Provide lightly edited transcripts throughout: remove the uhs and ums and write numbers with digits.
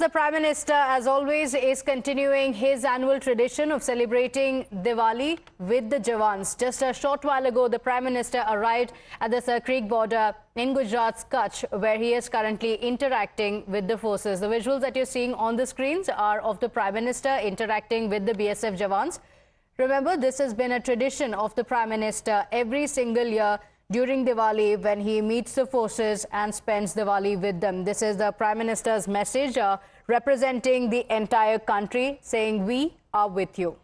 The Prime Minister, as always, is continuing his annual tradition of celebrating Diwali with the Jawans. Just a short while ago, the Prime Minister arrived at the Sir Creek border in Gujarat's Kutch, where he is currently interacting with the forces. The visuals that you're seeing on the screens are of the Prime Minister interacting with the BSF Jawans. Remember, this has been a tradition of the Prime Minister every single year during Diwali when he meets the forces and spends Diwali with them. This is the Prime Minister's message representing the entire country, saying we are with you.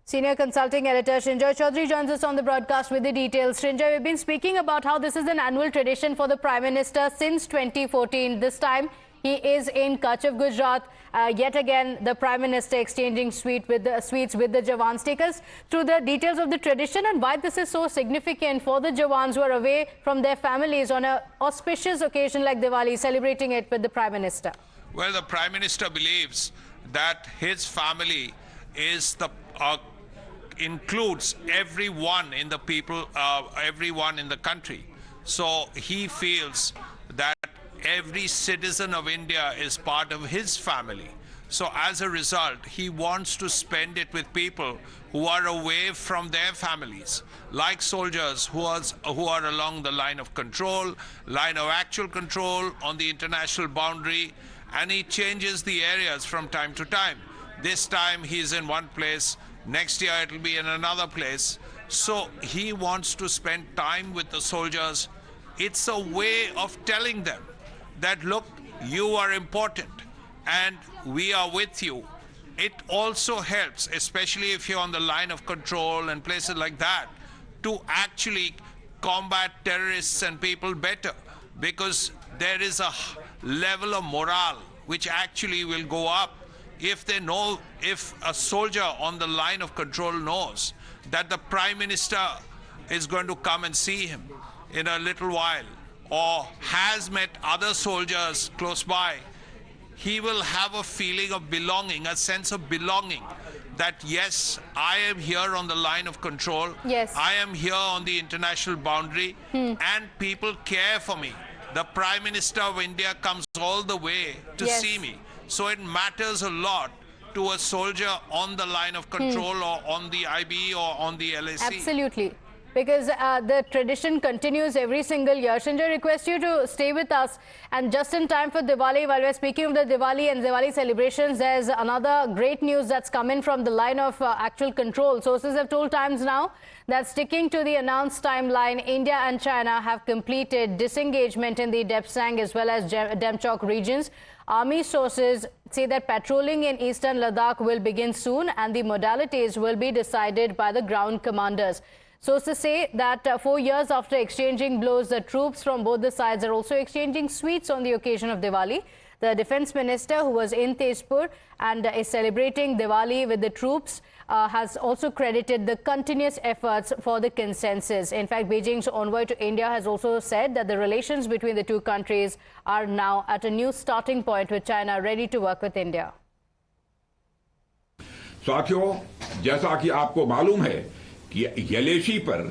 Senior consulting editor Srinjoy Chaudhary joins us on the broadcast with the details. Srinjoy, we've been speaking about how this is an annual tradition for the Prime Minister since 2014. This time he is in Kutch of Gujarat. Yet again, the Prime Minister exchanging sweets with the Jawans. Take us through the details of the tradition and why this is so significant for the Jawans who are away from their families on an auspicious occasion like Diwali, celebrating it with the Prime Minister. Well, the Prime Minister believes that his family is includes everyone in the people, everyone in the country. So he feels that every citizen of India is part of his family. So as a result, he wants to spend it with people who are away from their families, like soldiers who are along the line of control, line of actual control on the international boundary, and he changes the areas from time to time. This time he's in one place, next year it will be in another place. So he wants to spend time with the soldiers. It's a way of telling them that, look, you are important and we are with you. It also helps, especially if you're on the line of control and places like that, to actually combat terrorists and people better, because there is a level of morale which actually will go up if they know, if a soldier on the line of control knows that the Prime Minister is going to come and see him in a little while, or has met other soldiers close by. He will have a feeling of belonging, a sense of belonging, that yes, I am here on the line of control, yes, I am here on the international boundary, and people care for me. The Prime Minister of India comes all the way to see me. So it matters a lot to a soldier on the line of control or on the IB or on the LAC. Absolutely. Because the tradition continues every single year. Srinjoy, request you to stay with us. And just in time for Diwali, while we're speaking of the Diwali and Diwali celebrations, there's another great news that's come in from the line of actual control. Sources have told Times Now that, sticking to the announced timeline, India and China have completed disengagement in the Depsang as well as Demchok regions. Army sources say that patrolling in eastern Ladakh will begin soon and the modalities will be decided by the ground commanders. Sources say that 4 years after exchanging blows, the troops from both the sides are also exchanging sweets on the occasion of Diwali. The Defence Minister, who was in Tezpur and is celebrating Diwali with the troops, has also credited the continuous efforts for the consensus. In fact, Beijing's envoy to India has also said that the relations between the two countries are now at a new starting point, with China ready to work with India. साथियों, जैसा कि आपको मालूम है कि यलेशी पर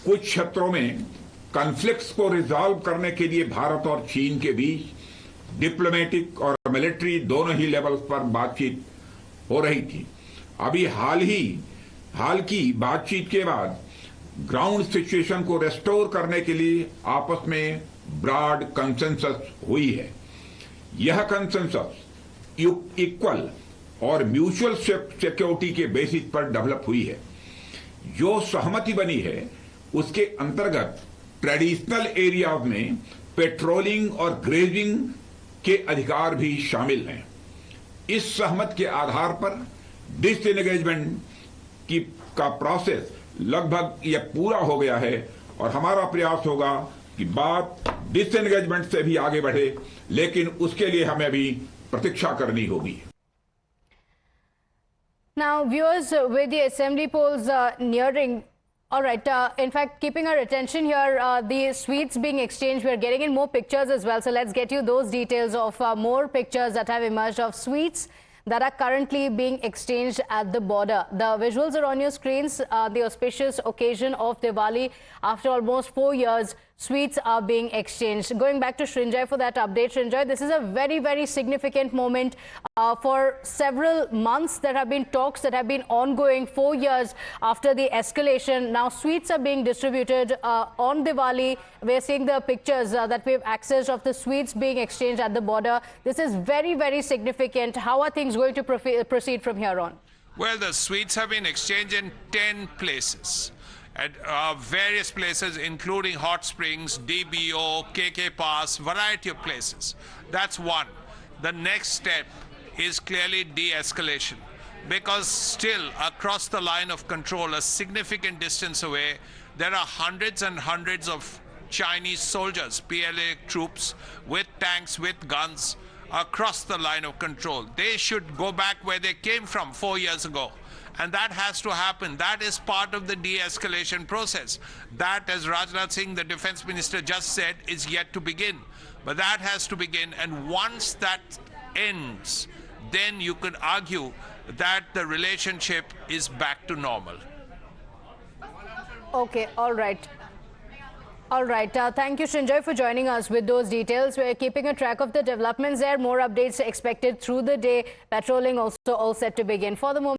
कुछ क्षेत्रों में कॉन्फ्लिक्ट्स को रिजॉल्व करने के लिए भारत और चीन के बीच डिप्लोमेटिक और मिलिट्री दोनों ही लेवल्स पर बातचीत हो रही थी। अभी हाल की बातचीत के बाद ग्राउंड सिचुएशन को रेस्टोर करने के लिए आपस में ब्रॉड कंसेंसस हुई है। यह कंसेंसस इक्वल और म्यूचुअल सिक्योरिटी के बेसिस पर डेवलप हुई है। जो सहमति बनी है उसके अंतर्गत ट्रेडिशनल एरियाज में पेट्रोलिंग और ग्रेजिंग के अधिकार भी शामिल हैं। इस सहमति के आधार पर डिसएंगेजमेंट का प्रोसेस लगभग यह पूरा हो गया है और हमारा प्रयास होगा कि बात डिसएंगेजमेंट से भी आगे बढ़े, लेकिन उसके लिए हमें अभी प्रतीक्षा करनी होगी। Now, viewers, with the assembly polls nearing, all right, in fact, keeping our attention here, the sweets being exchanged, we're getting in more pictures as well. So let's get you those details of more pictures that have emerged of sweets that are currently being exchanged at the border. The visuals are on your screens. The auspicious occasion of Diwali, after almost 4 years, sweets are being exchanged. Going back to Srinjoy for that update. Srinjoy, this is a very, very significant moment. For several months, there have been talks that have been ongoing 4 years after the escalation. Now, sweets are being distributed on Diwali. We're seeing the pictures that we've accessed of the sweets being exchanged at the border. This is very, very significant. How are things going to proceed from here on? Well, the sweets have been exchanged in 10 places. At various places, including Hot Springs, DBO, KK Pass, variety of places. That's one. The next step is clearly de-escalation, because still across the line of control, a significant distance away, there are hundreds and hundreds of Chinese soldiers, PLA troops, with tanks, with guns, across the line of control. They should go back where they came from 4 years ago. And that has to happen. That is part of the de-escalation process. That, as Rajnath Singh, the defense minister, just said, is yet to begin. But that has to begin. And once that ends, then you could argue that the relationship is back to normal. Okay, all right. All right. Thank you, Srinjoy, for joining us with those details. We're keeping a track of the developments there. More updates expected through the day. Patrolling also all set to begin. For the moment,